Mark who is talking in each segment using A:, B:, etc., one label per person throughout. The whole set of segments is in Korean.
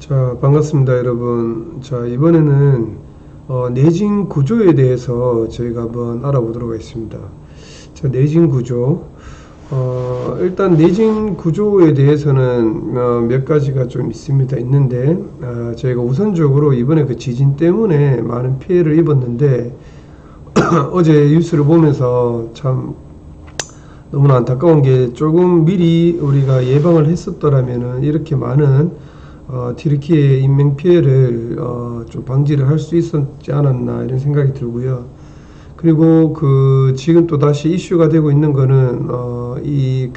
A: 자, 반갑습니다, 여러분. 자, 이번에는 내진 구조에 대해서 저희가 한번 알아보도록 하겠습니다. 자, 내진 구조. 일단 내진 구조에 대해서는 몇 가지가 좀 있는데, 저희가 우선적으로 이번에 그 지진 때문에 많은 피해를 입었는데, 어제 뉴스를 보면서 참 너무나 안타까운 게, 조금 미리 우리가 예방을 했었더라면은 이렇게 많은 튀르키예 인명피해를 좀 방지를 할 수 있었지 않았나, 이런 생각이 들고요. 그리고 지금 또 다시 이슈가 되고 있는 거는 이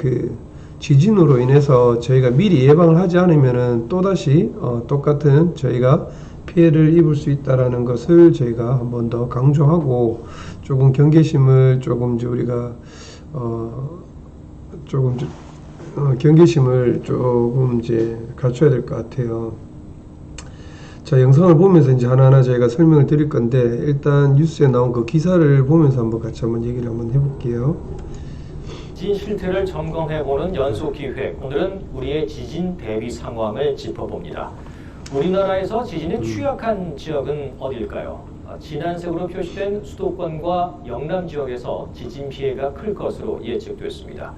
A: 지진으로 인해서 저희가 미리 예방을 하지 않으면은 또 다시 똑같은 저희가 피해를 입을 수 있다라는 것을 저희가 한 번 더 강조하고, 조금 경계심을 조금 우리가 경계심을 조금 갖춰야 될 것 같아요. 자, 영상을 보면서 이제 하나하나 저희가 설명을 드릴 건데, 일단 뉴스에 나온 그 기사를 보면서 한번 같이 한번 얘기를 한번 해볼게요.
B: 지진 실태를 점검해보는 연속기획. 오늘은 우리의 지진 대비 상황을 짚어봅니다. 우리나라에서 지진에 취약한 지역은 어디일까요? 진한색으로 표시된 수도권과 영남 지역에서 지진 피해가 클 것으로 예측됐습니다.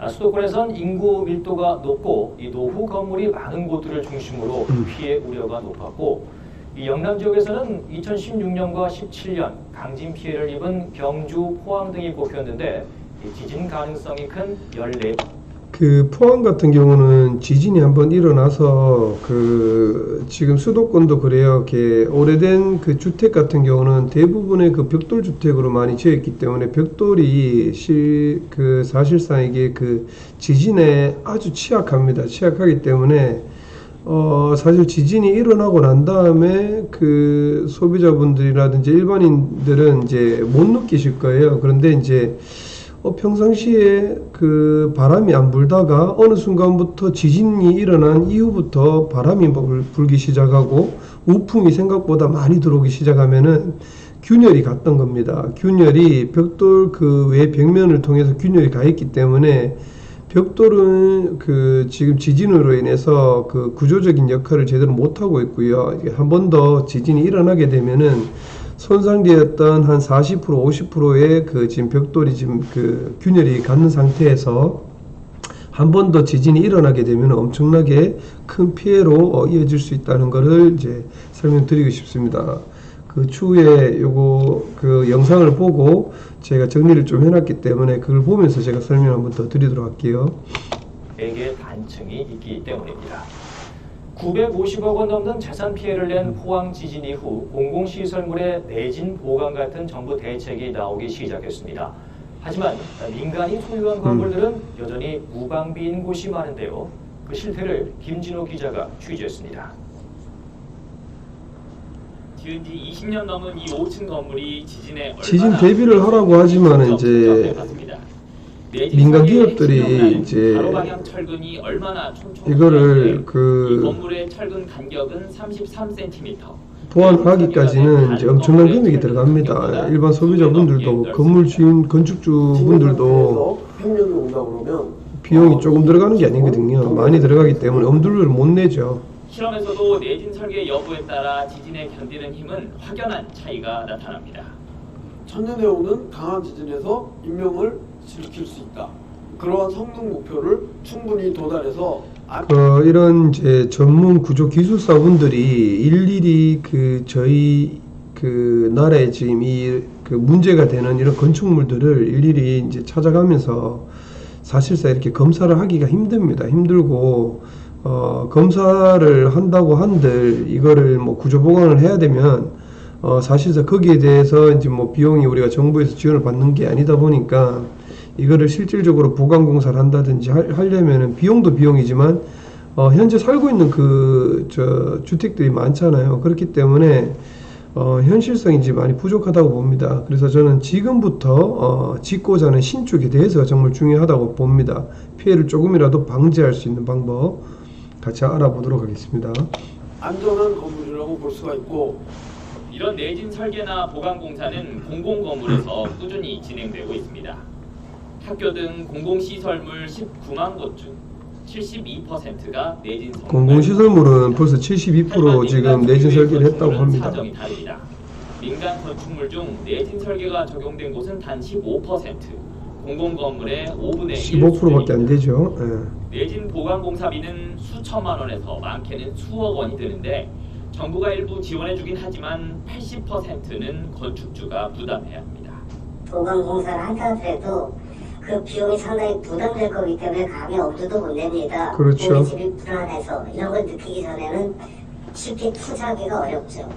B: 수도권에선 인구 밀도가 높고 이 노후 건물이 많은 곳들을 중심으로 피해 우려가 높았고, 이 영남 지역에서는 2016년과 17년 강진 피해를 입은 경주, 포항 등이 꼽혔는데, 이 지진 가능성이 큰 14번.
A: 포항 같은 경우는 지진이 한번 일어나서 지금 수도권도 그래요. 오래된 주택 같은 경우는 대부분의 벽돌 주택으로 많이 지어있기 때문에 벽돌이 사실상 이게 지진에 아주 취약합니다. 취약하기 때문에 사실 지진이 일어나고 난 다음에 소비자분들이라든지 일반인들은 이제 못 느끼실 거예요. 그런데 이제 평상시에 바람이 안 불다가 어느 순간부터 지진이 일어난 이후부터 바람이 불기 시작하고 우풍이 생각보다 많이 들어오기 시작하면은 균열이 갔던 겁니다. 균열이 벽돌 외 벽면을 통해서 균열이 가 있기 때문에, 벽돌은 지금 지진으로 인해서 구조적인 역할을 제대로 못 하고 있고요. 한 번 더 지진이 일어나게 되면은 손상되었던 한 40%, 50%의 지금 벽돌이 지금 균열이 갖는 상태에서 한 번 더 지진이 일어나게 되면 엄청나게 큰 피해로 이어질 수 있다는 것을 이제 설명드리고 싶습니다. 추후에 영상을 보고 제가 정리를 좀 해놨기 때문에 그걸 보면서 제가 설명 한번 더 드리도록 할게요.
B: 4개의 단층이 있기 때문입니다. 950억 원 넘는 재산 피해를 낸 포항 지진 이후 공공시설물의 내진 보강 같은 정부 대책이 나오기 시작했습니다. 하지만 민간이 소유한 건물들은 여전히 무방비인 곳이 많은데요. 그 실태를 김진호 기자가 취재했습니다.
C: 지은 지 20년 넘은 이 5층 건물이
A: 지진 대비를 하라고 하지만 이제 민간 기업들이 이제 이거를
C: 이 건물의 철근 간격은 33cm.
A: 보완하기까지는 이제 엄청난 금액이 들어갑니다. 일반 소비자분들도, 건물 주인, 건축주분들도 비용이 조금 들어가는 게 아니거든요. 많이 들어가기 때문에 엄두를 못 내죠.
C: 실험에서도 내진 설계 여부에 따라 지진에 견디는 힘은 확연한 차이가 나타납니다.
D: 천년에 오는 강한 지진에서 인명을 지킬 수 있다. 그러한 성능 목표를 충분히 도달해서
A: 이런 이제 전문 구조 기술사분들이 일일이 저희 나라에 지금 이 문제가 되는 이런 건축물들을 일일이 이제 찾아가면서 사실상 이렇게 검사를 하기가 힘듭니다. 힘들고 검사를 한다고 한들 이거를 구조 보강을 해야 되면 사실상 거기에 대해서 이제 비용이 우리가 정부에서 지원을 받는 게 아니다 보니까, 이거를 실질적으로 보강 공사를 한다든지 하려면은 비용도 비용이지만 현재 살고 있는 주택들이 많잖아요. 그렇기 때문에 현실성이 이제 많이 부족하다고 봅니다. 그래서 저는 지금부터 짓고자 하는 신축에 대해서 정말 중요하다고 봅니다. 피해를 조금이라도 방지할 수 있는 방법 같이 알아보도록 하겠습니다.
D: 안전한 건물이라고 볼 수가 있고,
C: 이런 내진 설계나 보강 공사는 공공건물에서 꾸준히 진행되고 있습니다. 학교 등 공공시설물 19만 곳 중 72%가 내진 성능을
A: 공공시설물은 벌써 72% 지금 내진 설계를 했다고 합니다.
C: 사정이 다릅니다. 민간 건축물 중 내진 설계가 적용된 곳은 단 15%, 공공건물의 5분의 1
A: 15%밖에 안 되죠. 예.
C: 내진 보강공사비는 수천만 원에서 많게는 수억 원이 드는데 정부가 일부 지원해주긴 하지만 80%는 건축주가 부담해야 합니다.
E: 보강공사를 한다 하더라도 그 비용이 상당히 부담될 거기 때문에 감히 엄두도 못 냅니다.
A: 그렇죠.
E: 우리 집이 불안해서 이런 걸 느끼기 전에는 쉽게 투자하기가 어렵죠.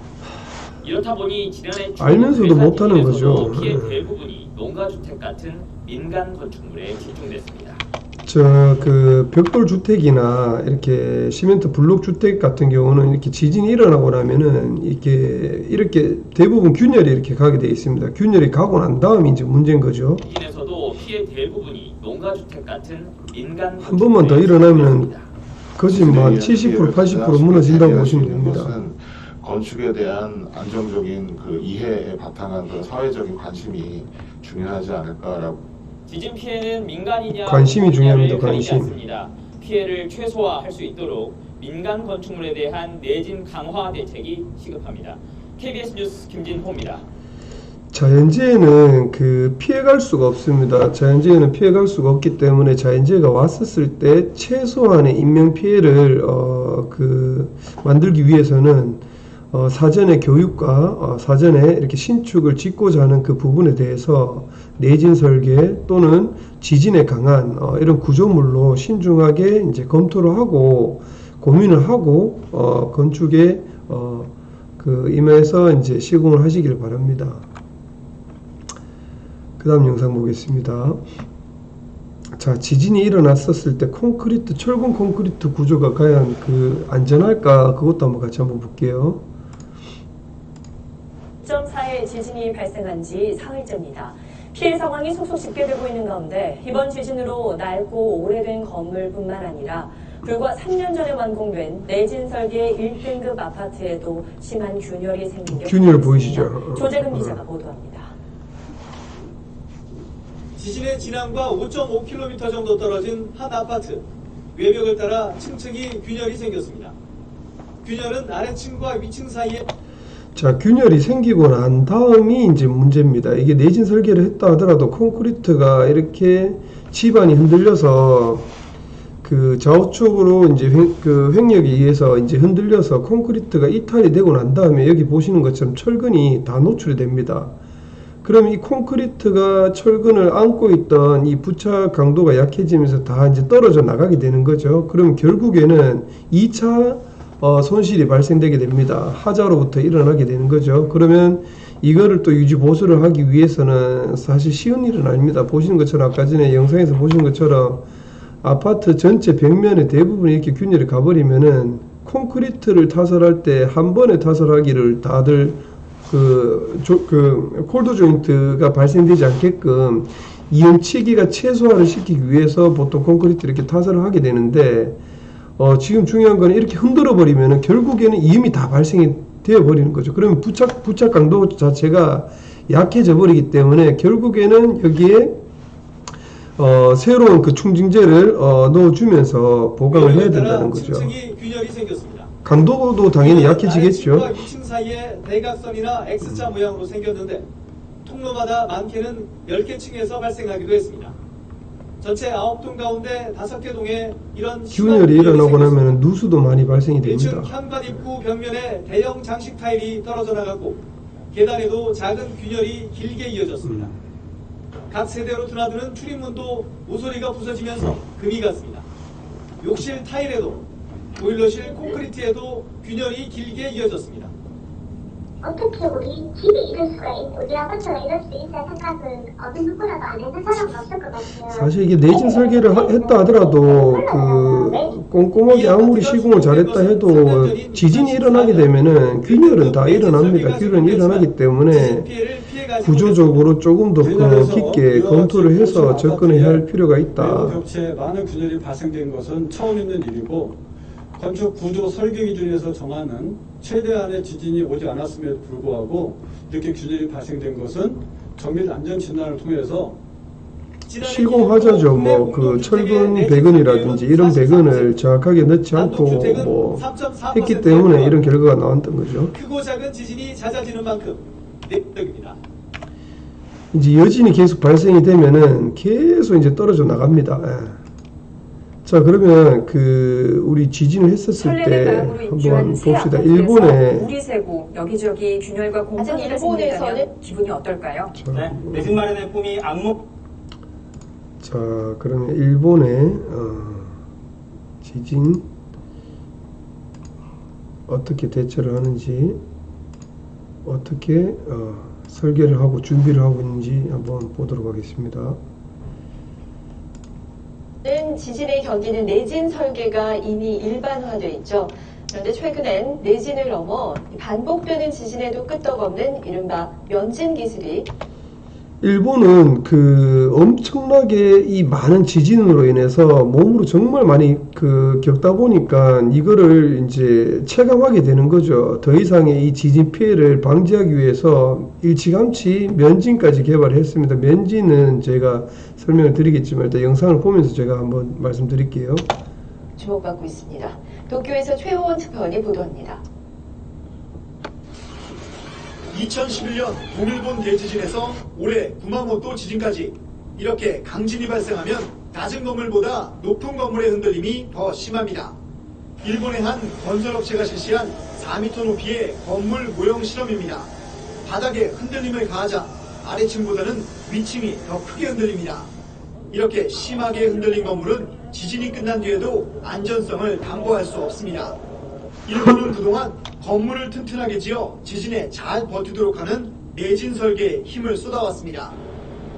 C: 이렇다 보니 지난해
A: 알면서도 못하는 거죠.
C: 피해 대부분이 농가주택 같은 민간 건축물에 집중됐습니다.
A: 그 벽돌 주택이나 이렇게 시멘트 블록 주택 같은 경우는 이렇게 지진이 일어나고 나면은 이렇게 대부분 균열이 이렇게 가게 되어 있습니다. 균열이 가고 난 다음이 이제 문제인 거죠.
C: 지진에서도 피해 대부분이 농가주택 같은 민간
A: 한 번만 더 일어나면 거의 뭐 70% 80% 무너진다고 보시면 됩니다.
F: 건축에 대한 안정적인 그 이해에 바탕한 그 사회적인 관심이 중요하지 않을까라고.
C: 지진 피해는 민간이냐
A: 관심이 중요합니다.
C: 가리지
A: 관심.
C: 않습니다. 피해를 최소화할 수 있도록 민간 건축물에 대한 내진 강화 대책이 시급합니다. KBS 뉴스 김진호입니다.
A: 자연재해는 피해갈 수가 없습니다. 자연재해는 피해갈 수가 없기 때문에 자연재해가 왔었을 때 최소한의 인명 피해를 만들기 위해서는 사전에 교육과 사전에 이렇게 신축을 짓고자 하는 그 부분에 대해서 내진 설계 또는 지진에 강한 이런 구조물로 신중하게 이제 검토를 하고 고민을 하고 건축에 임해서 이제 시공을 하시길 바랍니다. 그 다음 영상 보겠습니다. 자, 지진이 일어났었을 때 철근 콘크리트 구조가 과연 안전할까? 그것도 한번 같이 한번 볼게요.
G: 6.4의 지진이 발생한 지 사흘째입니다. 피해 상황이 속속 집계되고 있는 가운데 이번 지진으로 낡고 오래된 건물뿐만 아니라 불과 3년 전에 완공된 내진 설계 1등급 아파트에도 심한 균열이 생긴 게
A: 균열 보이시죠?
G: 조재근 기자가 보도합니다.
H: 지진의 진앙과 5.5km 정도 떨어진 한 아파트 외벽을 따라 층층이 균열이 생겼습니다. 균열은 아래층과 위층 사이에
A: 자, 균열이 생기고 난 다음이 이제 문제입니다. 이게 내진 설계를 했다 하더라도 콘크리트가 이렇게 지반이 흔들려서 좌우측으로 이제 횡력에 의해서 이제 흔들려서 콘크리트가 이탈이 되고 난 다음에 여기 보시는 것처럼 철근이 다 노출이 됩니다. 그럼 이 콘크리트가 철근을 안고 있던 이 부착 강도가 약해지면서 다 이제 떨어져 나가게 되는 거죠. 그럼 결국에는 2차 손실이 발생되게 됩니다. 하자로부터 일어나게 되는 거죠. 그러면 이거를 또 유지 보수를 하기 위해서는 사실 쉬운 일은 아닙니다. 보시는 것처럼 아까 전에 영상에서 보시는 것처럼 아파트 전체 벽면에 대부분 이렇게 균열이 가버리면은 콘크리트를 타설할 때 한 번에 타설하기를 다들 콜드 조인트가 발생되지 않게끔 이연치기가 최소화를 시키기 위해서 보통 콘크리트 이렇게 타설을 하게 되는데 지금 중요한 건 이렇게 흔들어 버리면 결국에는 이음이 다 발생이 되어 버리는 거죠. 그러면 부착 강도 자체가 약해져 버리기 때문에 결국에는 여기에 새로운 충징재를 넣어주면서 보강을 해야 된다는 거죠.
H: 층층이 균열이 생겼습니다.
A: 강도도 당연히 약해지겠죠.
H: 아래층과 위층 사이에 대각선이나 X자 모양으로 생겼는데 통로마다 많게는 10개 층에서 발생하기도 했습니다. 전체 9동 가운데 5개 동에 이런
A: 균열이 일어나고 나면 누수도 많이 발생이 됩니다.
H: 1층 현관 입구 벽면에 대형 장식 타일이 떨어져 나갔고 계단에도 작은 균열이 길게 이어졌습니다. 각 세대로 드나드는 출입문도 모서리가 부서지면서 금이 갔습니다. 욕실 타일에도 보일러실 콘크리트에도 균열이 길게 이어졌습니다.
I: 어떻게 우리 집이 이럴 수가 있고 우리 아파트가 이럴 수 있다 생각은 어느 누구라도 안 해는 사람은 없을 것 같아요.
A: 사실 이게 내진 설계를 했다 하더라도 꼼꼼하게 아무리 시공을 잘했다 해도 지진이 일어나게 되면은 균열은 다 일어납니다. 균열은 일어나기 때문에 구조적으로 조금 더 깊게 검토를 해서 접근해야 할 필요가 있다.
J: 벽체에 많은 균열이 발생된 것은 처음 있는 일이고 건축 구조 설계 기준에서 정하는 최대한의 지진이 오지 않았음에도 불구하고 이렇게 균열이 발생된 것은 정밀 안전 진단을 통해서
A: 시공하자죠. 뭐 그 철근 배근이라든지 이런 배근을 정확하게 넣지 않고 뭐 했기 때문에 이런 결과가 나왔던 거죠.
H: 크고 작은 지진이 잦아지는 만큼 내덕입니다.
A: 이제 여진이 계속 발생이 되면은 계속 이제 떨어져 나갑니다. 예. 자, 그러면 그 우리 지진을 했었을
G: 설레는
A: 때
G: 바람으로 인주한
A: 한번
G: 새
A: 봅시다.
G: 아파트에서
A: 일본에
G: 물이 새고 여기저기 균열과 공사기가 생긴다면 기분이 어떨까요?
A: 자,
H: 내집 마련의 꿈이 악몽.
A: 자, 그러면 일본의 지진 어떻게 대처를 하는지, 어떻게 설계를 하고 준비를 하고 있는지 한번 보도록 하겠습니다.
K: 지진에 견디는 내진 설계가 이미 일반화되어 있죠. 그런데 최근엔 내진을 넘어 반복되는 지진에도 끄떡없는 이른바 면진 기술이
A: 일본은 그 엄청나게 이 많은 지진으로 인해서 몸으로 정말 많이 그 겪다 보니까 이거를 이제 체감하게 되는 거죠. 더 이상의 이 지진 피해를 방지하기 위해서 일찌감치 면진까지 개발했습니다. 면진은 제가 설명을 드리겠지만 일단 영상을 보면서 제가 한번 말씀드릴게요.
K: 주목받고 있습니다. 도쿄에서 최호원 특파원이 보도합니다.
L: 2011년 동일본 대지진에서 올해 구마모토 지진까지 이렇게 강진이 발생하면 낮은 건물보다 높은 건물의 흔들림이 더 심합니다. 일본의 한 건설업체가 실시한 4m 높이의 건물 모형 실험입니다. 바닥에 흔들림을 가하자 아래층보다는 위층이 더 크게 흔들립니다. 이렇게 심하게 흔들린 건물은 지진이 끝난 뒤에도 안전성을 담보할 수 없습니다. 일본은 그동안 건물을 튼튼하게 지어 지진에 잘 버티도록 하는 내진 설계에 힘을 쏟아왔습니다.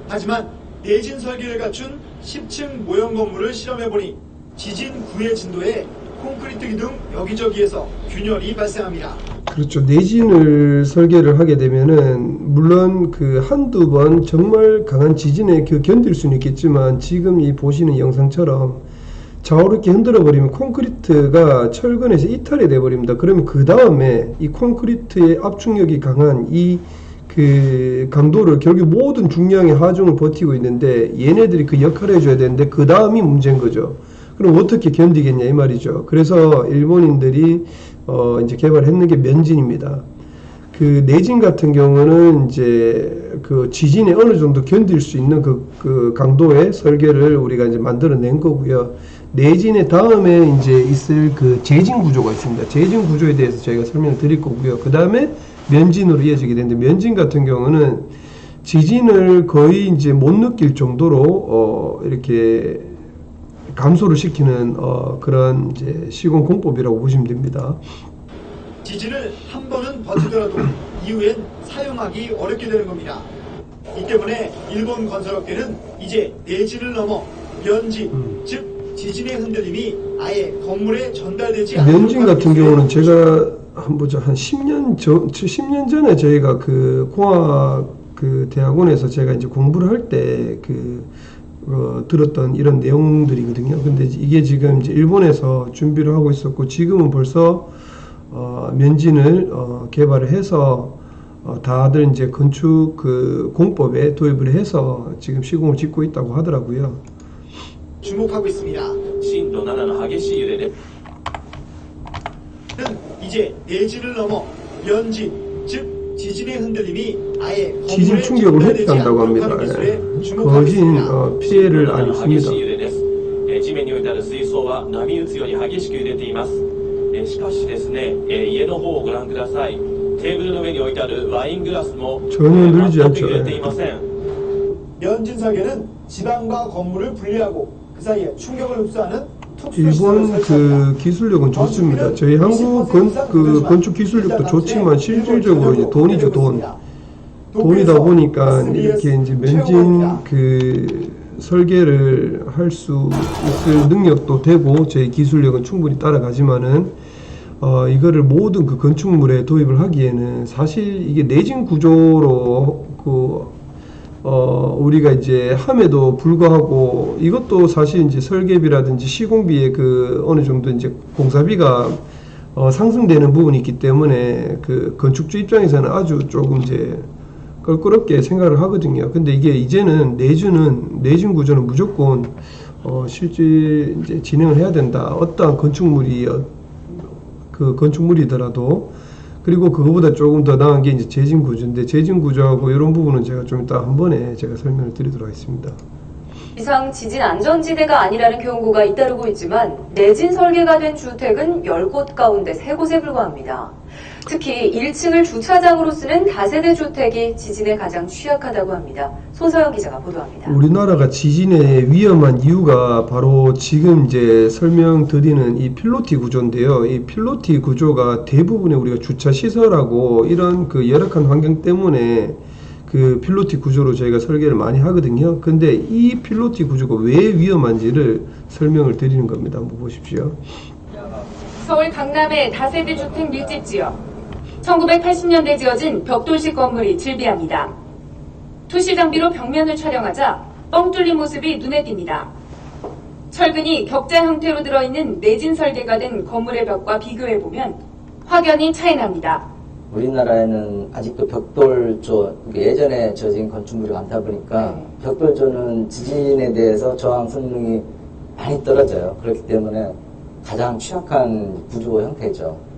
L: 하지만 내진 설계를 갖춘 10층 모형 건물을 실험해보니 지진 구의 진도에 콘크리트 기둥 여기저기에서 균열이 발생합니다.
A: 그렇죠. 내진을 설계를 하게 되면은 물론 그 한두 번 정말 강한 지진에 견딜 수는 있겠지만 지금 이 보시는 영상처럼 좌우로 이렇게 흔들어 버리면 콘크리트가 철근에서 이탈이 돼 버립니다. 그러면 그 다음에 이 콘크리트의 압축력이 강한 이 그 강도를 결국 모든 중량의 하중을 버티고 있는데 얘네들이 그 역할을 해줘야 되는데 그 다음이 문제인 거죠. 그럼 어떻게 견디겠냐 이 말이죠. 그래서 일본인들이 이제 개발했는 게 면진입니다. 그 내진 같은 경우는 이제 그 지진에 어느 정도 견딜 수 있는 그 강도의 설계를 우리가 이제 만들어낸 거고요. 내진의 다음에 이제 있을 그 재진 구조가 있습니다. 재진 구조에 대해서 저희가 설명을 드릴 거고요. 그 다음에 면진으로 이어지게 되는데 면진 같은 경우는 지진을 거의 이제 못 느낄 정도로 이렇게 감소를 시키는 그런 이제 시공 공법이라고 보시면 됩니다.
L: 지진을 한 번은 버티더라도 이후엔 사용하기 어렵게 되는 겁니다. 이 때문에 일본 건설업계는 이제 내진을 넘어 면진, 즉 지진의 흔들림이 아예 건물에 전달되지 않는
A: 면진 같은 경우는 제가 한 10년 전에 저희가 그 공학 그 대학원에서 제가 이제 공부를 할 때 들었던 이런 내용들이거든요. 근데 이게 지금 이제 일본에서 준비를 하고 있었고 지금은 벌써 면진을 개발을 해서 다들 이제 건축 그 공법에 도입을 해서 지금 시공을 짓고 있다고 하더라고요.
L: 주목하고 있습니다.
C: 신도 7の激しい揺れで
L: 이제 내진을 넘어 면진, 즉 지진의 흔들림이 아예
A: 지진 충격을 회피한다고 합니다. 거진 피해를 안 입습니다.
C: 地面に置いてある水槽は波打つように激しく揺れています。しかしですね、家の方をご覧ください。テーブルの上に置いてあるワイングラスも全く揺れていません。
L: 면진 설계는 지방과 건물을 분리하고 그 사이에 충격을 흡수하는
A: 일본 그 기술력은 좋습니다. 저희 한국 건축 기술력도 좋지만 실질적으로 이제 돈이죠, 돈이다 보니까 이렇게 이제 면진 그 설계를 할 수 있을 능력도 되고 저희 기술력은 충분히 따라가지만은 이거를 모든 그 건축물에 도입을 하기에는 사실 이게 내진 구조로 우리가 이제 함에도 불구하고 이것도 사실 이제 설계비라든지 시공비의 그 어느 정도 이제 공사비가 상승되는 부분이 있기 때문에 그 건축주 입장에서는 아주 조금 이제 껄끄럽게 생각을 하거든요. 근데 이게 이제는 내진 구조는 무조건 실제 이제 진행을 해야 된다. 어떠한 건축물이더라도. 그리고 그거보다 조금 더 나은 게 이제 재진 구조인데, 재진 구조하고 이런 부분은 제가 좀 이따 한 번에 제가 설명을 드리도록 하겠습니다.
G: 이상 지진 안전지대가 아니라는 경고가 잇따르고 있지만 내진 설계가 된 주택은 10곳 가운데 3곳에 불과합니다. 특히 1층을 주차장으로 쓰는 다세대 주택이 지진에 가장 취약하다고 합니다. 손서영 기자가 보도합니다.
A: 우리나라가 지진에 위험한 이유가 바로 지금 이제 설명드리는 이 필로티 구조인데요. 이 필로티 구조가 대부분의 우리가 주차 시설하고 이런 그 열악한 환경 때문에 그 필로티 구조로 저희가 설계를 많이 하거든요. 근데 이 필로티 구조가 왜 위험한지를 설명을 드리는 겁니다. 한번 보십시오.
M: 서울 강남의 다세대 주택 밀집 지역. 1980년대 지어진 벽돌식 건물이 즐비합니다. 투시 장비로 벽면을 촬영하자 뻥 뚫린 모습이 눈에 띕니다. 철근이 격자 형태로 들어있는 내진 설계가 된 건물의 벽과 비교해보면 확연히 차이납니다.
N: 우리나라에는 아직도 벽돌조, 예전에 지어진 건축물이 많다 보니까 벽돌조는 지진에 대해서 저항 성능이 많이 떨어져요. 그렇기 때문에 가장 취약한 구조 형태죠.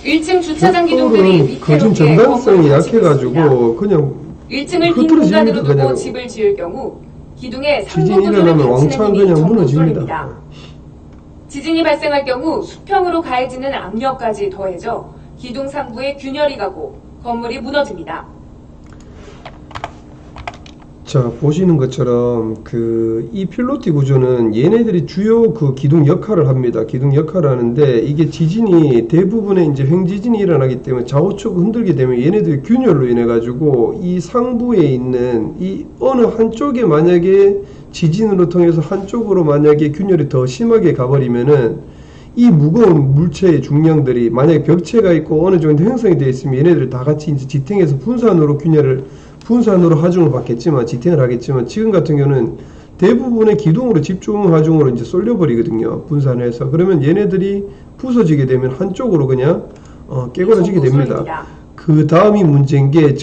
M: 1층 주차장 기둥들이
A: 거진
M: 위태롭게
A: 전단성이 약해가지고 그냥
M: 1층을 빈 공간으로 두고 집을 지을 경우 기둥에
A: 지진이 일어나면 왕창 그냥 무너집니다.
M: 지진이 발생할 경우 수평으로 가해지는 압력까지 더해져 기둥 상부에 균열이 가고 건물이 무너집니다.
A: 자, 보시는 것처럼 이 필로티 구조는 얘네들이 주요 그 기둥 역할을 합니다. 기둥 역할을 하는데, 이게 지진이 대부분의 이제 횡지진이 일어나기 때문에 좌우측 흔들게 되면 얘네들이 균열로 인해 가지고 이 상부에 있는 이 어느 한쪽에 만약에 지진으로 통해서 한쪽으로 만약에 균열이 더 심하게 가버리면은 이 무거운 물체의 중량들이 만약에 벽체가 있고 어느 정도 형성이 되어 있으면 얘네들 다 같이 이제 지탱해서 분산으로 하중을 받겠지만, 지탱을 하겠지만, 지금 같은 경우는 대부분의 기둥으로 집중 하중으로 이제 쏠려버리거든요. 분산해서. 그러면 얘네들이 부서지게 되면 한쪽으로 그냥 깨걸어지게 됩니다. 그 다음이 문제인 게,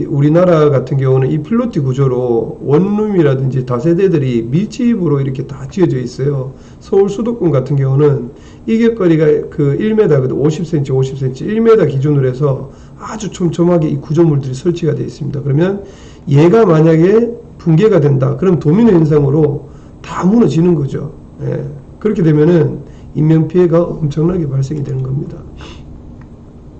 A: 우리나라 같은 경우는 이 필로티 구조로 원룸이라든지 다세대들이 밀집으로 이렇게 다 지어져 있어요. 서울 수도권 같은 경우는 이격거리가 1m거든. 50cm, 50cm, 1m 기준으로 해서 아주 촘촘하게 이 구조물들이 설치가 되어 있습니다. 그러면 얘가 만약에 붕괴가 된다. 그럼 도미노 현상으로 다 무너지는 거죠. 예. 그렇게 되면은 인명피해가 엄청나게 발생이 되는 겁니다.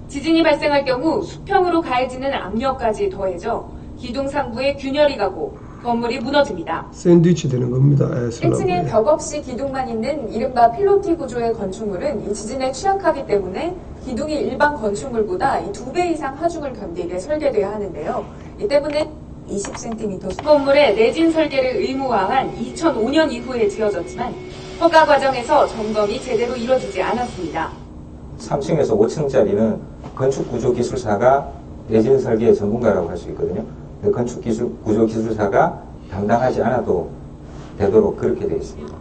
M: 지진이 발생할 경우 수평으로 가해지는 압력까지 더해져 기둥 상부에 균열이 가고 건물이 무너집니다.
A: 샌드위치 되는 겁니다.
G: 1층에 벽 없이 기둥만 있는 이른바 필로티 구조의 건축물은 이 지진에 취약하기 때문에 기둥이 일반 건축물보다 2배 이상 하중을 견디게 설계되어야 하는데요. 이 때문에 20cm 건물의 내진 설계를 의무화한 2005년 이후에 지어졌지만 허가 과정에서 점검이 제대로 이루어지지 않았습니다.
O: 3층에서 5층짜리는 건축구조기술사가 내진 설계 전문가라고 할 수 있거든요. 건축구조기술사가 담당하지 않아도 되도록 그렇게 되어 있습니다.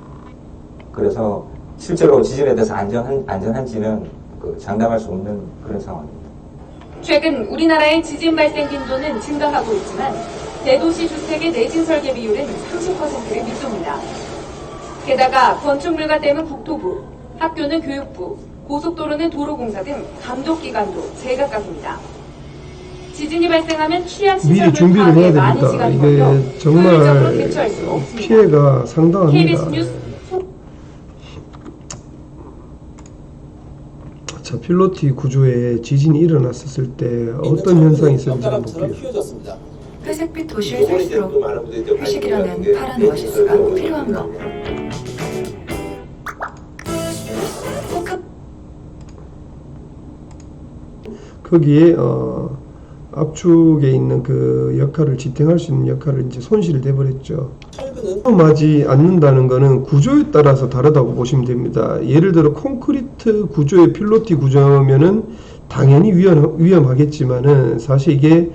O: 그래서 실제로 지진에 대해서 안전한지는 장담할 수 없는 그런 상황입니다.
M: 최근 우리나라의 지진 발생 빈도는 증가하고 있지만 대도시 주택의 내진 설계 비율은 30%를 밑돕니다. 게다가 건축물과 댐은 국토부, 학교는 교육부, 고속도로는 도로공사 등 감독기관도 제각각입니다. 지진이 발생하면 취약 시설물
A: 준비를 해야
M: 파악에 많은
A: 됩니다.
M: 시간이
A: 이게
M: 걸려
A: 정말
M: 효율적으로 대처할 수 없습니다.
A: 피해가 상당합니다.
M: KBS 뉴스
A: 자, 필로티 구조에 지진이 일어났었을 때 어떤 현상이 있었는지 한번 볼게요.
P: 회색빛 도시에 살수록 회식이라는 파란 오아시스가 필요한 것.
A: 거기에 압축에 있는 그 역할을 지탱할 수 있는 역할을 이제 손실이 돼버렸죠. 위험하지 않는다는 것은 구조에 따라서 다르다고 보시면 됩니다. 예를 들어 콘크리트 구조의 필로티 구조면은 당연히 위험하겠지만은 사실 이게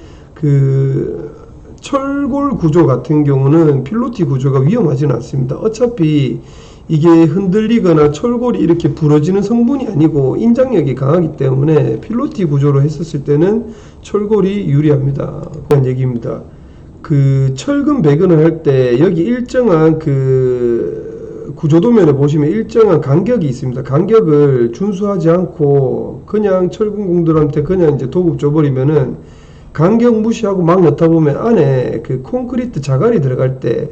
A: 철골 구조 같은 경우는 필로티 구조가 위험하지는 않습니다. 어차피 이게 흔들리거나 철골이 이렇게 부러지는 성분이 아니고 인장력이 강하기 때문에 필로티 구조로 했었을 때는 철골이 유리합니다. 그런 얘기입니다. 그 철근 배근을 할 때 여기 일정한 그 구조도면에 보시면 일정한 간격이 있습니다. 간격을 준수하지 않고 그냥 철근공들한테 그냥 이제 도급 줘버리면은 간격 무시하고 막 넣다 보면 안에 그 콘크리트 자갈이 들어갈 때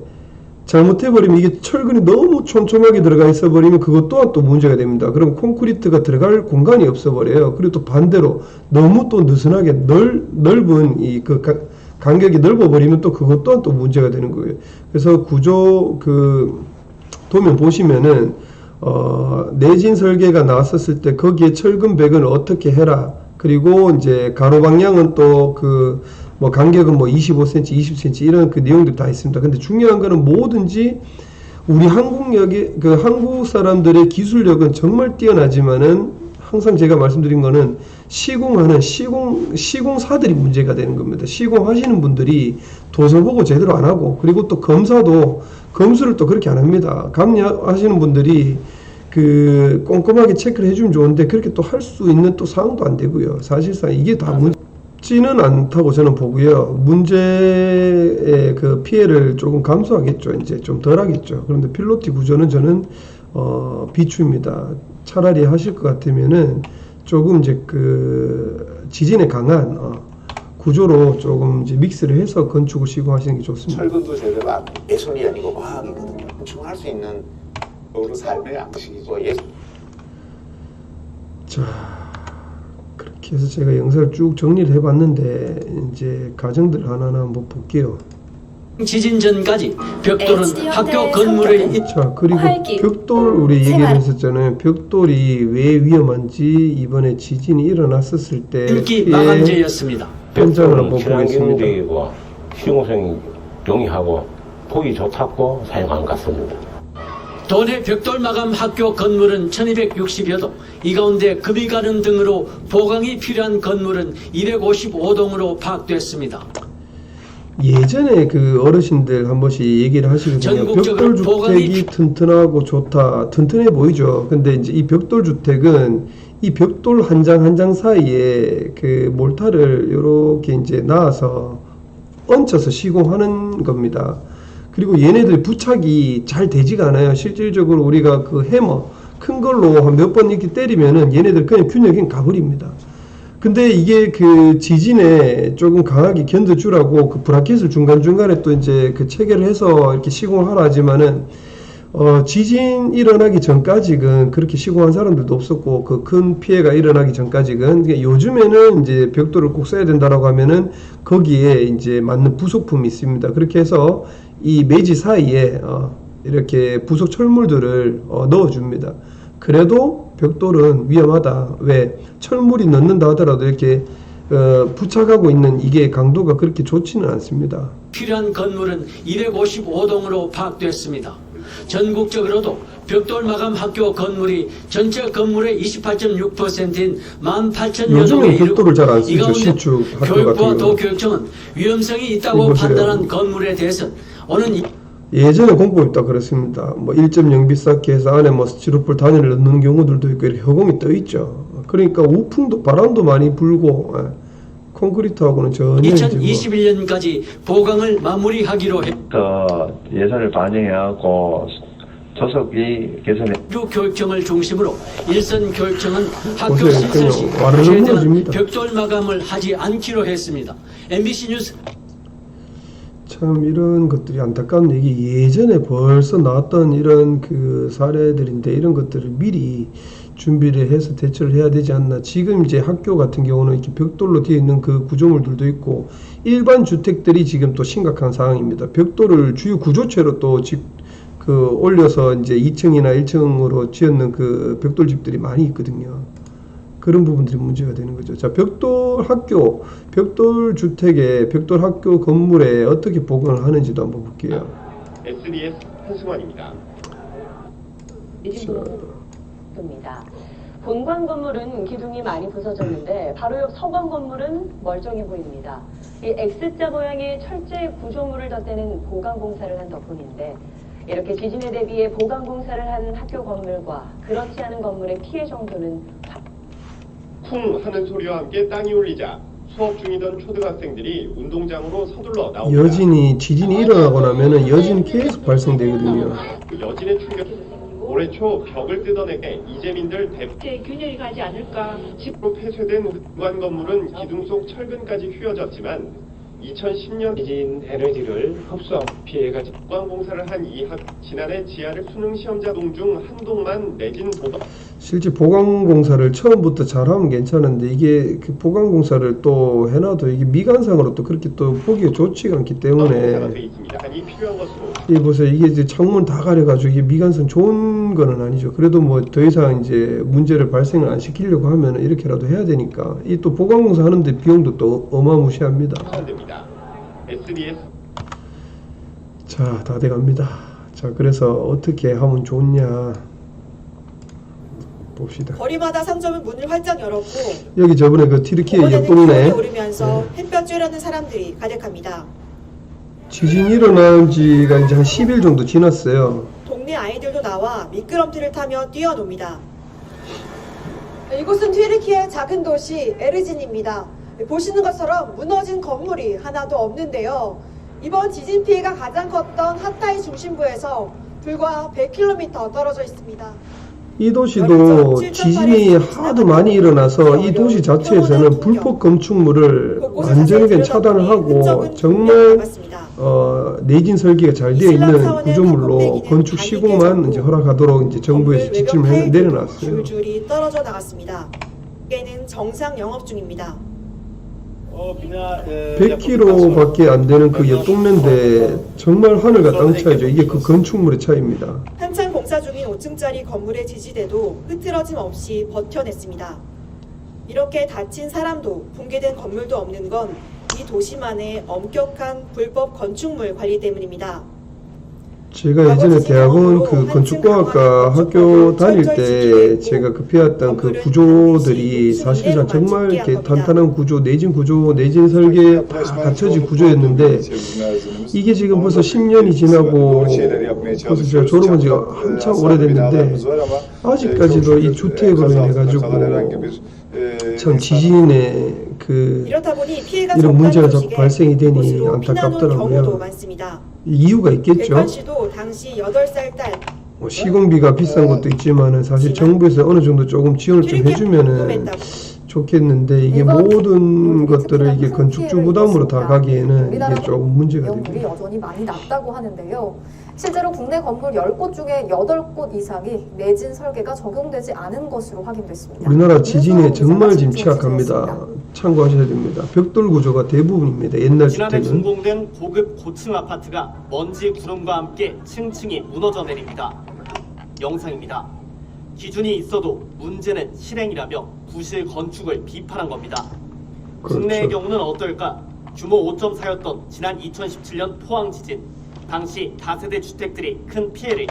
A: 잘못해버리면 이게 철근이 너무 촘촘하게 들어가 있어버리면 그것 또한 또 문제가 됩니다. 그럼 콘크리트가 들어갈 공간이 없어버려요. 그리고 또 반대로 너무 또 느슨하게 넓은 이 그 간격이 넓어버리면 또 그것 또한 또 문제가 되는 거예요. 그래서 구조 그 도면 보시면은 내진 설계가 나왔었을 때 거기에 철근 배근을 어떻게 해라. 그리고 이제 가로 방향은 또 그 뭐 간격은 뭐 25cm, 20cm 이런 그 내용들이 다 있습니다. 근데 중요한 거는 뭐든지 우리 한국 사람들의 기술력은 정말 뛰어나지만은 항상 제가 말씀드린 거는 시공하는 시공사들이 문제가 되는 겁니다. 시공하시는 분들이 도서 보고 제대로 안 하고 그리고 또 검사도 검수를 또 그렇게 안 합니다. 감리하시는 분들이 그 꼼꼼하게 체크를 해주면 좋은데 그렇게 또 할 수 있는 또 상황도 안 되고요. 사실상 이게 다 문제는 않다고 저는 보고요. 문제의 그 피해를 조금 감소하겠죠. 이제 좀 덜하겠죠. 그런데 필로티 구조는 저는 비추입니다. 차라리 하실 것 같으면은 조금 이제 그 지진에 강한 구조로 조금 이제 믹스를 해서 건축을 시공하시는 게 좋습니다.
Q: 철근도 제대로 예술이 아니고 과학이거든요. 건축할 수 있는 우리 삶의 양식이고 예술.
A: 자, 그렇게 해서 제가 영상을 쭉 정리를 해봤는데 이제 가정들 하나하나 한번 볼게요.
R: 지진 전까지 벽돌은 학교 건물의
A: 자, 그리고 벽돌 우리 얘기를 했었잖아요. 벽돌이 왜 위험한지 이번에 지진이 일어났었을 때
R: 인기 마감재였습니다.
A: 현장을 한번 보겠습니다.
S: 친환경적이고 실용성이 용이하고 보기 좋다고 사용 안 같습니다.
R: 도내 벽돌 마감 학교 건물은 1260여 동, 이 가운데 금이 가는 등으로 보강이 필요한 건물은 255동으로 파악됐습니다.
A: 예전에 그 어르신들 한 번씩 얘기를 하시거든요. 벽돌 주택이 튼튼하고 좋다. 튼튼해 보이죠. 근데 이제 이 벽돌 주택은 이 벽돌 한 장 한 장 사이에 그 몰타를 이렇게 이제 놔서 얹혀서 시공하는 겁니다. 그리고 얘네들 부착이 잘 되지가 않아요. 실질적으로 우리가 그 해머 큰 걸로 한 몇 번 이렇게 때리면은 얘네들 그냥 균형이 가버립니다. 근데 이게 그 지진에 조금 강하게 견뎌주라고 그 브라켓을 중간중간에 또 이제 그 체결을 해서 이렇게 시공을 하라 하지만은 지진 일어나기 전까지는 그렇게 시공한 사람들도 없었고 그 큰 피해가 일어나기 전까지는 그러니까 요즘에는 이제 벽돌을 꼭 써야 된다라고 하면은 거기에 이제 맞는 부속품이 있습니다. 그렇게 해서 이 매지 사이에 이렇게 부속 철물들을 넣어줍니다. 그래도 벽돌은 위험하다. 왜? 철물이 넣는다 하더라도 이렇게 부착하고 있는 이게 강도가 그렇게 좋지는 않습니다.
R: 필요한 건물은 255동으로 파악됐습니다. 전국적으로도 벽돌 마감 학교 건물이 전체 건물의 28.6%인 18,000여 동에 이르고 이 가운데 교육부와 도교육청은 위험성이 있다고 판단한 건물에 대해서는 오는
A: 예전에 공법이 있다 그랬습니다. 뭐 1.0 비싸게 해서 안에 뭐 스티로폴 단위를 넣는 경우들도 있고 이렇게 허공이 떠 있죠. 그러니까 우풍도 바람도 많이 불고 콘크리트하고는 전혀
R: 2021년까지 보강을 마무리하기로 해.
S: 예산을 반영해갖고 조석이 개선해.
R: 교육청을 중심으로 일선 교육청은 학교
A: 보세요,
R: 신설 시
A: 와르르
R: 최대한
A: 무너집니다.
R: 벽돌 마감을 하지 않기로 했습니다. MBC 뉴스.
A: 참 이런 것들이 안타까운 얘기 예전에 벌써 나왔던 이런 그 사례들인데 이런 것들을 미리 준비를 해서 대처를 해야 되지 않나. 지금 이제 학교 같은 경우는 이렇게 벽돌로 되어 있는 그 구조물들도 있고 일반 주택들이 지금 또 심각한 상황입니다. 벽돌을 주요 구조체로 또 그 올려서 이제 2층이나 1층으로 지었는 그 벽돌집들이 많이 있거든요. 그런 부분들이 문제가 되는 거죠. 자, 벽돌 학교, 벽돌 주택에, 벽돌 학교 건물에 어떻게 보강을 하는지도 한번 볼게요.
T: SBS 한승환입니다.
G: 입니다. 본관 건물은 기둥이 많이 부서졌는데 바로 옆 서관 건물은 멀쩡해 보입니다. 이 X자 모양의 철제 구조물을 덧대는 보강 공사를 한 덕분인데 이렇게 지진에 대비해 보강 공사를 하는 학교 건물과 그렇지 않은 건물의 피해 정도는
T: 쿵 하는 소리와 함께 땅이 울리자 수업 중이던 초등학생들이 운동장으로 서둘러 나옵니다.
A: 여진이 지진이 일어나고 나면은 여진이 계속 발생되거든요.
T: 그 여진의 충격. 올해 초 벽을 뜯어내게 이재민들
U: 균열이 가지 않을까.
T: 집으로 폐쇄된 공관 건물은 기둥 속 철근까지 휘어졌지만 2010년
V: 지진 에너지를 흡수한 피해가
T: 보강 공사를 한 이 학 지난해 지하를 수능 시험자 동 중 한 동만 내진 보강
A: 실제 보강 공사를 처음부터 잘하면 괜찮은데 이게 그 보강 공사를 또 해놔도 이게 미관상으로 또 그렇게 또 보기가 좋지가 않기 때문에
T: 이 필요한 것으로
A: 이 보세요, 이게 이제 창문 다 가려가지고 이게 미관상 좋은 거는 아니죠. 그래도 뭐 더 이상 이제 문제를 발생을 안 시키려고 하면 이렇게라도 해야 되니까 이 또 보강 공사 하는데 비용도 또 어마무시합니다.
T: SBS
A: 자, 다 돼갑니다. 자, 그래서 어떻게 하면 좋냐 봅시다.
W: 거리마다 상점은 문을 활짝 열었고
A: 여기 저번에 그 튀르키예 옆 동네
W: 오르면서 햇볕 쬐려는 사람들이 가득합니다.
A: 지진 일어난 지가 이제 한 10일 정도 지났어요.
W: 동네 아이들도 나와 미끄럼틀을 타며 뛰어놉니다. 이곳은 튀르키예 작은 도시 에르진입니다. 보시는 것처럼 무너진 건물이 하나도 없는데요. 이번 지진 피해가 가장 컸던 하타이 중심부에서 불과 100km 떨어져 있습니다.
A: 이 도시도 지진이 하도 많이 일어나서 이 도시 자체에서는 불법 건축물을 완전하게 차단을 하고 정말 내진 설계가 잘 되어 있는 구조물로 건축 시공만 이제 허락하도록 이제 정부에서 지침을 내려놨어요.
W: 줄줄이 떨어져 나갔습니다. 여기는 정상 영업 중입니다.
A: 100km밖에 안 되는 그 옆 동네인데 정말 하늘과 땅 차이죠. 이게 그 건축물의 차이입니다.
W: 한창 공사 중인 5층짜리 건물의 지지대도 흐트러짐 없이 버텨냈습니다. 이렇게 다친 사람도 붕괴된 건물도 없는 건 이 도시만의 엄격한 불법 건축물 관리 때문입니다.
A: 제가 예전에 대학원 그 건축공학과 학교 다닐 때 제가 그 배웠던 그 구조들이 사실상 정말 이렇게 탄탄한 구조, 내진 구조, 내진 설계 다 갖춰진 구조였는데 이게 지금 벌써 10년이 지나고 벌써 제가 졸업한 지가 한참 오래됐는데 아직까지도 이 주택으로 인해 가지고 참 지진의 그 이런 문제가 자꾸 발생이 되니 안타깝더라고요. 이유가 있겠죠.
W: 백환씨도 당시 8살 딸
A: 시공비가 비싼 것도 있지만은 사실 정부에서 어느 정도 조금 지원을 좀 해주면은 좋겠는데 이게 모든 것들을 이게 건축주 부담으로 다 가기에는 이게 조금 문제가 됩니다.
X: 여전히 많이 낮다고 하는데요. 실제로 국내 건물 10곳 중에 8곳 이상이 내진 설계가 적용되지 않은 것으로 확인됐습니다.
A: 우리나라 지진에 정말 지금 취약합니다. 참고하셔야 됩니다. 벽돌 구조가 대부분입니다. 옛날
Y: 지난해
A: 주택은.
Y: 준공된 고급 고층 아파트가 먼지 구름과 함께 층층이 무너져 내립니다. 영상입니다. 기준이 있어도 문제는 실행이라며 부실 건축을 비판한 겁니다.
A: 그렇죠.
Y: 국내의 경우는 어떨까? 규모 5.4였던 지난 2017년 포항 지진. 당시 다세대 주택들이 큰 피해를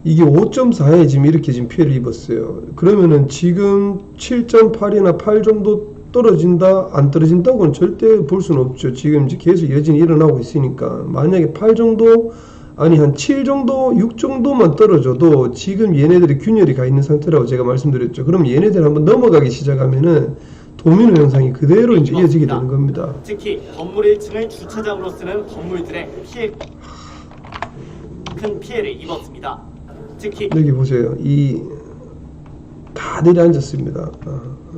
A: 이게 5.4에 지금 이렇게 지금 피해를 입었어요. 그러면은 지금 7.8이나 8 정도 떨어진다, 안 떨어진다고는 절대 볼 수는 없죠. 지금 이제 계속 여진이 일어나고 있으니까 만약에 8 정도 아니 한 7 정도, 6 정도만 떨어져도 지금 얘네들이 균열이 가 있는 상태라고 제가 말씀드렸죠. 그럼 얘네들 한번 넘어가기 시작하면은 도미노 현상이 그대로 이제 이어지게 되는 겁니다.
Y: 특히 건물 1층을 주차장으로 쓰는 건물들의 큰 피해를 입었습니다. 특히
A: 여기 보세요. 이 다 내려앉았습니다.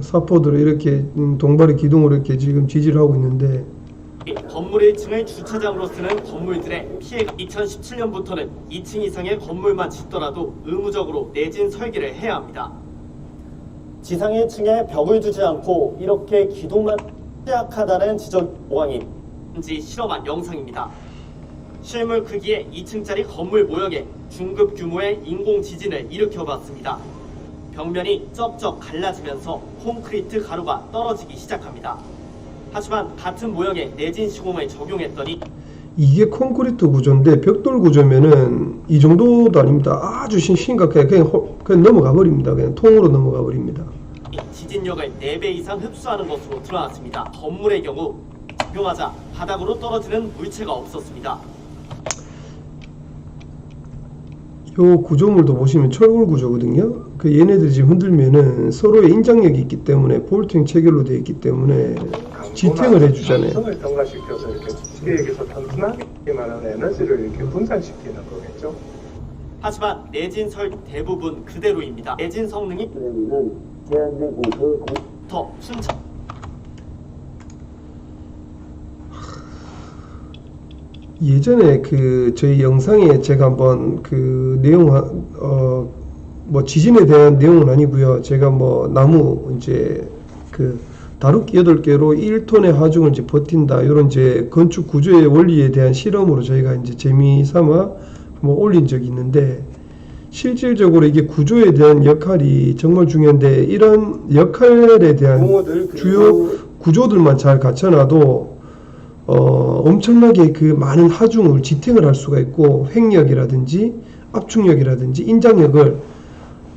A: 사포들을 이렇게 동발의 기둥으로 이렇게 지금 지지를 하고 있는데
Y: 건물 1층을 주차장으로 쓰는 건물들의 피해가 2017년부터는 2층 이상의 건물만 짓더라도 의무적으로 내진 설계를 해야 합니다. 지상 1층에 벽을 두지 않고 이렇게 기둥만 취약하다는 지적 보강이 실험한 영상입니다. 실물 크기의 2층짜리 건물 모형에 중급 규모의 인공 지진을 일으켜봤습니다. 벽면이 쩍쩍 갈라지면서 콘크리트 가루가 떨어지기 시작합니다. 하지만 같은 모형의 내진 시공을 적용했더니
A: 이게 콘크리트 구조인데 벽돌 구조면은 이 정도도 아닙니다. 아주 심각하게 그냥 넘어가 버립니다. 그냥 통으로 넘어가 버립니다.
Y: 지진력을 4배 이상 흡수하는 것으로 드러났습니다. 건물의 경우 적용하자 바닥으로 떨어지는 물체가 없었습니다.
A: 요 구조물도 보시면 철골 구조거든요. 그 얘네들이 지금 흔들면은 서로의 인장력이 있기 때문에 볼팅 체결로 되어 있기 때문에 지탱을 해주잖아요.
B: 성을 경과시켜서 이렇게 지게에게서 단순하게 말하는 에너지를 이렇게 분산시키는 거겠죠.
Y: 하지만 내진 설 대부분 그대로입니다. 내진 성능이 더 순차.
A: 예전에 그 저희 영상에 제가 한번 그 내용 뭐 지진에 대한 내용은 아니고요. 제가 뭐 나무 이제 그 다루기 8개로 1톤의 하중을 이제 버틴다 이런 이제 건축 구조의 원리에 대한 실험으로 저희가 이제 재미삼아 한번 올린 적이 있는데 실질적으로 이게 구조에 대한 역할이 정말 중요한데 이런 역할에 대한 주요 구조들만 잘 갖춰놔도 엄청나게 그 많은 하중을 지탱을 할 수가 있고 횡력이라든지 압축력이라든지 인장력을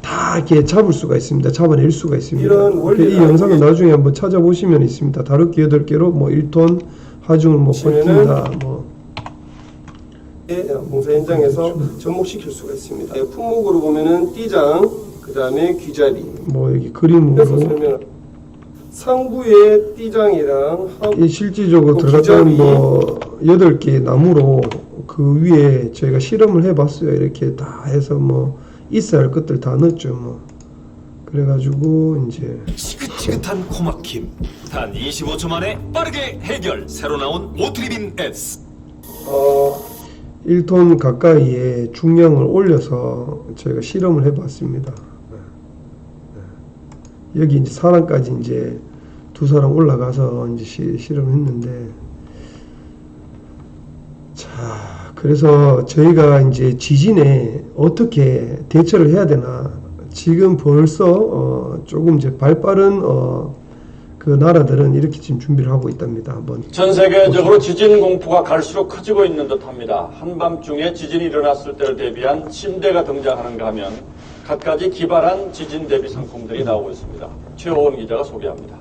A: 다 이렇게 잡을 수가 있습니다. 잡아낼 수가 있습니다. 이 영상은 나중에 한번 찾아보시면 있습니다. 다루기 8개로 뭐 1톤 하중을 뭐 버틴다. 뭐
D: 봉사 현장에서 접목시킬 수가 있습니다. 품목으로 보면은 띠장, 그 다음에 귀자리.
A: 뭐 여기 그림으로
D: 상부에 띠장이랑
A: 이 실질적으로 들어갔던 뭐 8개의 나무로 그 위에 저희가 실험을 해봤어요. 이렇게 다 해서 뭐 있어야 할 것들 다 넣었죠. 뭐 그래가지고 이제
E: 지긋지긋한 코막힘 단 25초 만에 빠르게 해결. 새로 나온 오트리빈 S.
A: 1톤 가까이에 중량을 올려서 저희가 실험을 해봤습니다. 여기 이제 사람까지 이제 2사람 올라가서 이제 실험했는데, 자, 그래서 저희가 이제 지진에 어떻게 대처를 해야 되나, 지금 벌써 조금 이제 발빠른 그 나라들은 이렇게 지금 준비를 하고 있답니다. 한번
F: 전 세계적으로 지진 공포가 갈수록 커지고 있는 듯합니다. 한밤중에 지진이 일어났을 때를 대비한 침대가 등장하는가 하면 갖가지 기발한 지진 대비 상품들이 나오고 있습니다. 최호원 기자가 소개합니다.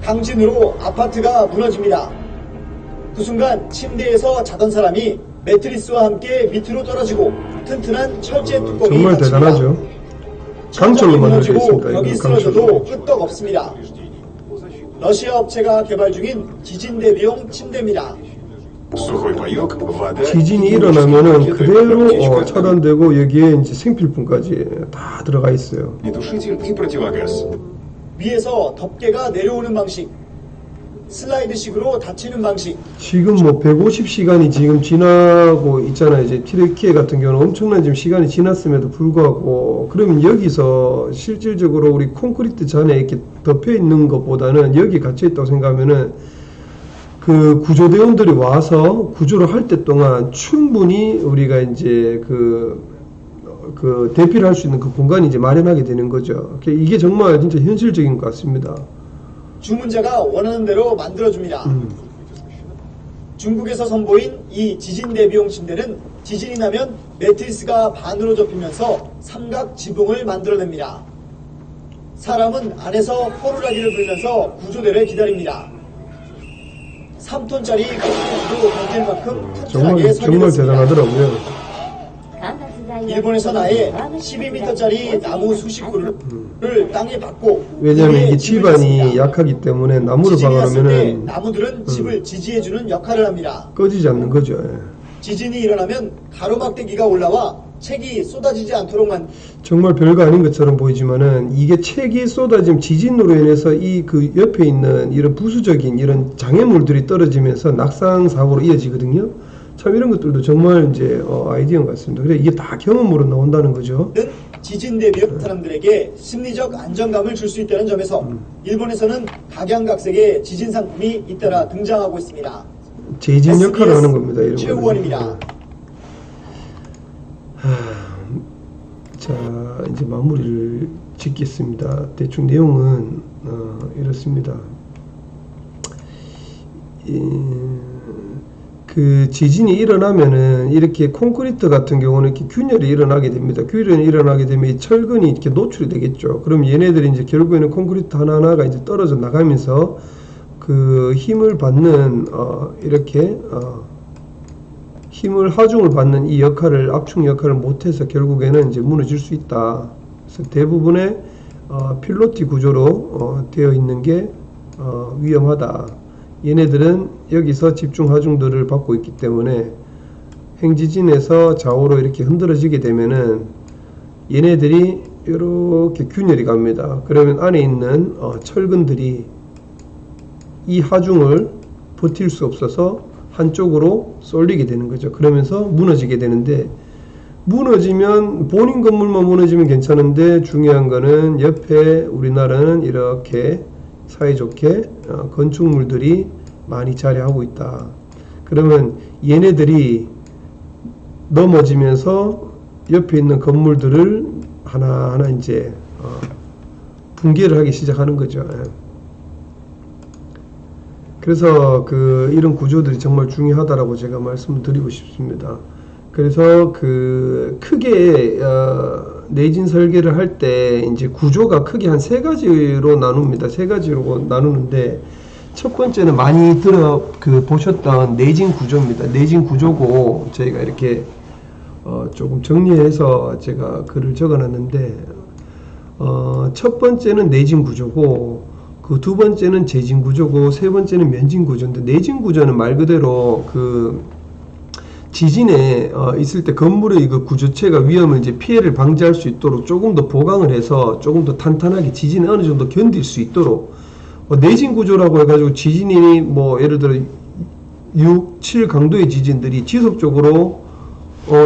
L: 강진으로 아파트가 무너집니다. 그 순간 침대에서 자던 사람이 매트리스와 함께 밑으로 떨어지고 튼튼한 철제 뚜껑이
A: 정말
L: 닫힙니다.
A: 대단하죠. 강철로 만들어져 있습니다.
L: 벽이 쓰러져도 끄떡 없습니다. 러시아 업체가 개발 중인 지진 대비용 침대입니다.
A: 지진이 일어나면은 그대로 차단되고 여기에 이제 생필품까지 다 들어가 있어요.
L: 위에서 덮개가 내려오는 방식, 슬라이드식으로 닫히는 방식.
A: 지금 뭐 150시간이 지금 지나고 있잖아요. 이제 튀르키예 같은 경우는 엄청난 지금 시간이 지났음에도 불구하고, 그러면 여기서 실질적으로 우리 콘크리트 잔에 이렇게 덮여 있는 것보다는 여기 갇혀 있다고 생각하면은 그 구조대원들이 와서 구조를 할 때 동안 충분히 우리가 이제 그 대피를 할 수 있는 그 공간이 이제 마련하게 되는 거죠. 이게 정말 진짜 현실적인 것 같습니다.
L: 주문자가 원하는 대로 만들어줍니다. 중국에서 선보인 이 지진 대비용 침대는 지진이 나면 매트리스가 반으로 접히면서 삼각 지붕을 만들어냅니다. 사람은 안에서 호루라기를 불면서 구조대를 기다립니다. 3톤짜리 콘크리트도 버틸 만큼 튼튼하게
A: 정말 대단하더라고요.
L: 일본에서 아예 12m짜리 나무 수십 그루를 땅에 박고,
A: 왜냐하면 이게 지반이 약하기 때문에 나무를 박아놓으면은
L: 나무들은 집을 지지해주는 역할을 합니다.
A: 꺼지지 않는 거죠.
L: 지진이 일어나면 가로막대기가 올라와 책이 쏟아지지 않도록만.
A: 정말 별거 아닌 것처럼 보이지만은 이게 책이 쏟아지면 지진으로 인해서 이 그 옆에 있는 이런 부수적인 이런 장애물들이 떨어지면서 낙상 사고로 이어지거든요. 참 이런 것들도 정말 이제 아이디어 같습니다. 그래 이게 다 경험으로 나온다는 거죠.
L: 지진 대비용 사람들에게 심리적 안정감을 줄 수 있다는 점에서 일본에서는 각양각색의 지진 상품이 잇따라 등장하고 있습니다.
A: 재진 역할을 하는 겁니다. 이런
L: 최우원입니다.
A: 자, 이제 마무리를 짓겠습니다. 대충 내용은 이렇습니다. 그 지진이 일어나면은 이렇게 콘크리트 같은 경우는 이렇게 균열이 일어나게 됩니다. 균열이 일어나게 되면 이 철근이 이렇게 노출이 되겠죠. 그럼 얘네들이 이제 결국에는 콘크리트 하나하나가 이제 떨어져 나가면서 그 힘을 받는 이렇게 힘을 하중을 받는 이 역할을 압축 역할을 못해서 결국에는 이제 무너질 수 있다. 그래서 대부분의 필로티 구조로 되어 있는 게 위험하다. 얘네들은 여기서 집중 하중들을 받고 있기 때문에 행지진에서 좌우로 이렇게 흔들어지게 되면은 얘네들이 이렇게 균열이 갑니다. 그러면 안에 있는 철근들이 이 하중을 버틸 수 없어서 한쪽으로 쏠리게 되는 거죠. 그러면서 무너지게 되는데, 무너지면 본인 건물만 무너지면 괜찮은데 중요한 거는 옆에 우리나라는 이렇게 사이좋게 건축물들이 많이 자리하고 있다. 그러면 얘네들이 넘어지면서 옆에 있는 건물들을 하나하나 이제 붕괴를 하기 시작하는 거죠. 그래서 이런 구조들이 정말 중요하다라고 제가 말씀을 드리고 싶습니다. 그래서 크게 내진 설계를 할 때 이제 구조가 크게 한 3가지로 나눕니다. 3가지로 나누는데, 첫 번째는 많이 보셨던 내진 구조입니다. 내진 구조고, 저희가 이렇게 조금 정리해서 제가 글을 적어놨는데, 첫 번째는 내진 구조고, 그 두 번째는 재진 구조고, 세 번째는 면진 구조인데, 내진 구조는 말 그대로 지진에 있을 때 건물의 구조체가 위험을 이제 피해를 방지할 수 있도록 조금 더 보강을 해서 조금 더 탄탄하게 지진에 어느 정도 견딜 수 있도록, 내진 구조라고 해가지고 지진이 예를 들어 6, 7 강도의 지진들이 지속적으로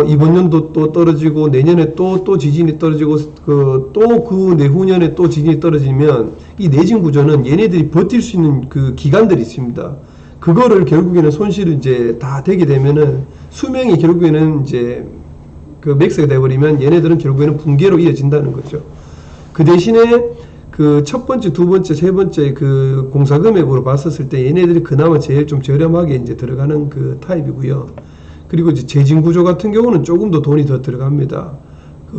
A: 이번 연도 또 떨어지고 내년에 또 지진이 떨어지고 또 그 내후년에 또 지진이 떨어지면 이 내진 구조는 얘네들이 버틸 수 있는 기간들이 있습니다. 그거를 결국에는 손실을 이제 다 되게 되면은 수명이 결국에는 이제 맥스가 돼버리면 얘네들은 결국에는 붕괴로 이어진다는 거죠. 그 대신에 첫 번째, 두 번째, 세 번째 공사 금액으로 봤었을 때 얘네들이 그나마 제일 좀 저렴하게 이제 들어가는 타입이고요. 그리고 이제 재진 구조 같은 경우는 조금 더 돈이 더 들어갑니다.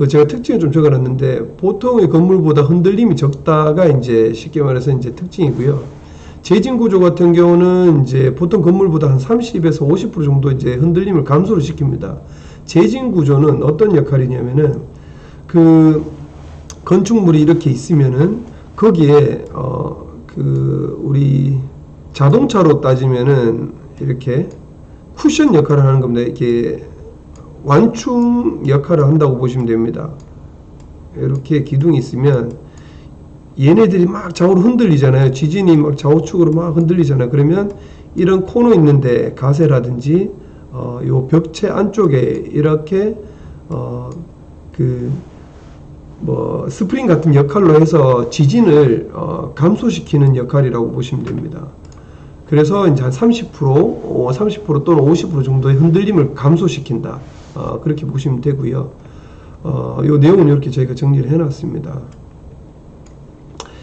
A: 제가 특징을 좀 적어놨는데, 보통의 건물보다 흔들림이 적다가 이제 쉽게 말해서 이제 특징이고요. 재진 구조 같은 경우는 이제 보통 건물보다 한 30에서 50% 정도 이제 흔들림을 감소를 시킵니다. 재진 구조는 어떤 역할이냐면은 건축물이 이렇게 있으면은 거기에 우리 자동차로 따지면은 이렇게 쿠션 역할을 하는 겁니다. 이렇게 완충 역할을 한다고 보시면 됩니다. 이렇게 기둥이 있으면 얘네들이 막 좌우로 흔들리잖아요. 지진이 막 좌우측으로 막 흔들리잖아요. 그러면 이런 코너 있는데 가세라든지 요 벽체 안쪽에 이렇게 스프링 같은 역할로 해서 지진을 감소시키는 역할이라고 보시면 됩니다. 그래서 이제 한 30% 또는 50% 정도의 흔들림을 감소시킨다. 그렇게 보시면 되고요. 요 내용은 이렇게 저희가 정리를 해놨습니다.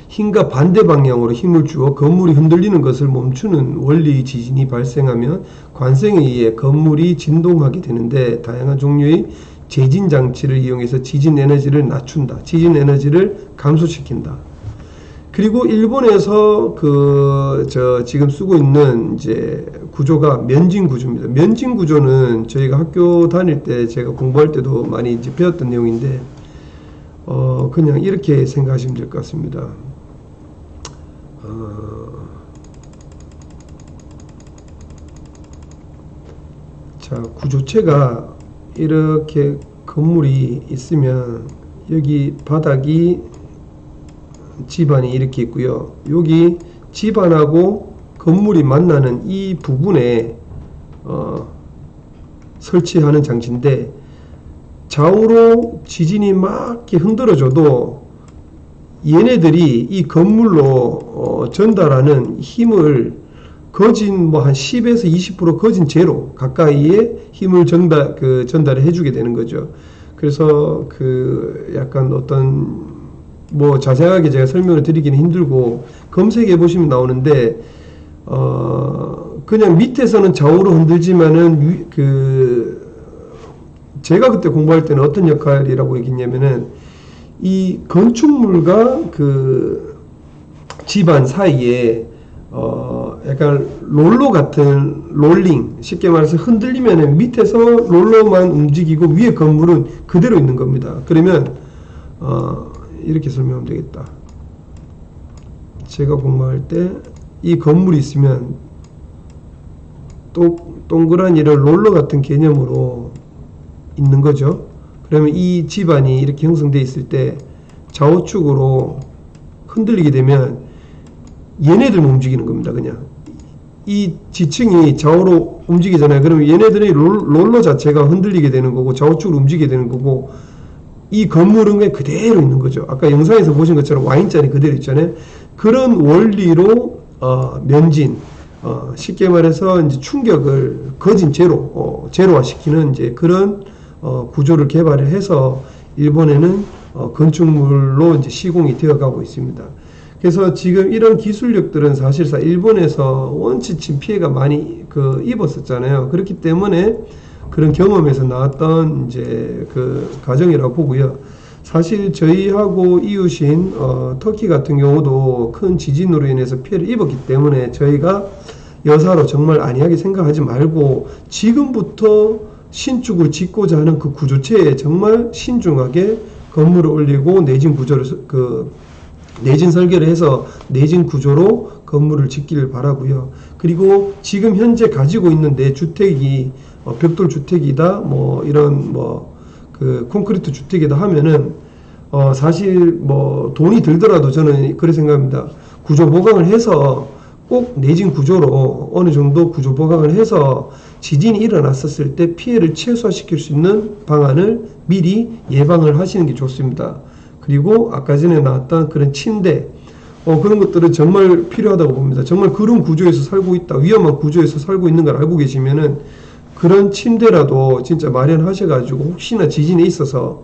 A: 힘과 반대 방향으로 힘을 주어 건물이 흔들리는 것을 멈추는 원리 지진이 발생하면 관성에 의해 건물이 진동하게 되는데, 다양한 종류의 재진 장치를 이용해서 지진 에너지를 낮춘다. 지진 에너지를 감소시킨다. 그리고 일본에서 지금 쓰고 있는 이제 구조가 면진 구조입니다. 면진 구조는 저희가 학교 다닐 때 제가 공부할 때도 많이 이제 배웠던 내용인데, 그냥 이렇게 생각하시면 될 것 같습니다. 자, 구조체가 이렇게 건물이 있으면 여기 바닥이 지반이 이렇게 있고요. 여기 지반하고 건물이 만나는 이 부분에 설치하는 장치인데, 좌우로 지진이 막 이렇게 흔들어줘도 얘네들이 이 건물로 전달하는 힘을 거진 한 10에서 20% 거진 제로 가까이에 힘을 전달을 해주게 되는 거죠. 그래서 약간 어떤 자세하게 제가 설명을 드리기는 힘들고 검색해 보시면 나오는데, 그냥 밑에서는 좌우로 흔들지만은 제가 그때 공부할 때는 어떤 역할이라고 얘기했냐면은, 이 건축물과 지반 사이에 약간 롤러 같은 롤링, 쉽게 말해서 흔들리면 밑에서 롤러만 움직이고 위에 건물은 그대로 있는 겁니다. 그러면 이렇게 설명하면 되겠다. 제가 공부할 때 이 건물이 있으면 또 동그라니를 롤러 같은 개념으로 있는 거죠. 그러면 이 집안이 이렇게 형성되어 있을 때 좌우측으로 흔들리게 되면 얘네들만 움직이는 겁니다. 그냥 이 지층이 좌우로 움직이잖아요. 그러면 얘네들의 롤러 자체가 흔들리게 되는 거고 좌우측으로 움직이게 되는 거고 이 건물은 그냥 그대로 있는 거죠. 아까 영상에서 보신 것처럼 와인잔이 그대로 있잖아요. 그런 원리로 면진, 쉽게 말해서 이제 충격을 거진 제로화시키는 이제 그런 구조를 개발을 해서 일본에는 건축물로 이제 시공이 되어가고 있습니다. 그래서 지금 이런 기술력들은 사실상 일본에서 원치친 피해가 많이 입었었잖아요. 그렇기 때문에 그런 경험에서 나왔던 이제 그 과정이라고 보고요. 사실 저희하고 이웃인 터키 같은 경우도 큰 지진으로 인해서 피해를 입었기 때문에 저희가 여사로 정말 안이하게 생각하지 말고 지금부터 신축을 짓고자 하는 그 구조체에 정말 신중하게 건물을 올리고 내진 구조를 내진 설계를 해서 내진 구조로 건물을 짓기를 바라고요. 그리고 지금 현재 가지고 있는 내 주택이 벽돌 주택이다, 뭐 이런 그 콘크리트 주택이다 하면은 사실 뭐 돈이 들더라도 저는 그렇게 생각합니다. 구조 보강을 해서 꼭 내진 구조로 어느 정도 구조 보강을 해서 지진이 일어났었을 때 피해를 최소화시킬 수 있는 방안을 미리 예방을 하시는 게 좋습니다. 그리고 아까 전에 나왔던 그런 침대 그런 것들은 정말 필요하다고 봅니다. 정말 그런 구조에서 살고 있다, 위험한 구조에서 살고 있는 걸 알고 계시면은 그런 침대라도 진짜 마련하셔가지고 혹시나 지진에 있어서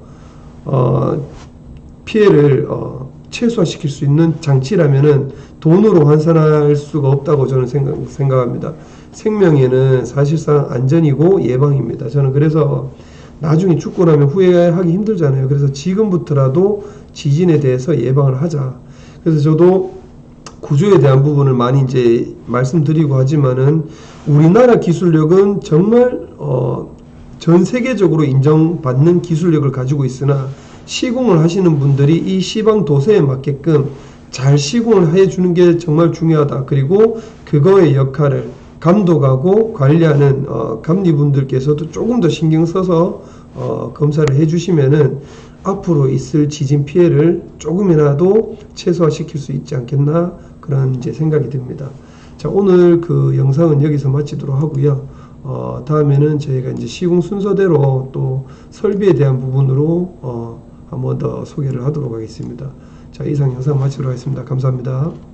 A: 피해를 최소화시킬 수 있는 장치라면은 돈으로 환산할 수가 없다고 저는 생각합니다. 생명에는 사실상 안전이고 예방입니다. 저는 그래서 나중에 죽고 나면 후회하기 힘들잖아요. 그래서 지금부터라도 지진에 대해서 예방을 하자. 그래서 저도 구조에 대한 부분을 많이 이제 말씀드리고 하지만은 우리나라 기술력은 정말 전 세계적으로 인정받는 기술력을 가지고 있으나 시공을 하시는 분들이 이 시방 도세에 맞게끔 잘 시공을 해주는 게 정말 중요하다. 그리고 그거의 역할을 감독하고 관리하는 감리분들께서도 조금 더 신경 써서 검사를 해주시면은 앞으로 있을 지진 피해를 조금이라도 최소화시킬 수 있지 않겠나 그런 이제 생각이 듭니다. 자, 오늘 그 영상은 여기서 마치도록 하고요. 다음에는 저희가 이제 시공 순서대로 또 설비에 대한 부분으로 한 번 더 소개를 하도록 하겠습니다. 자, 이상 영상 마치도록 하겠습니다. 감사합니다.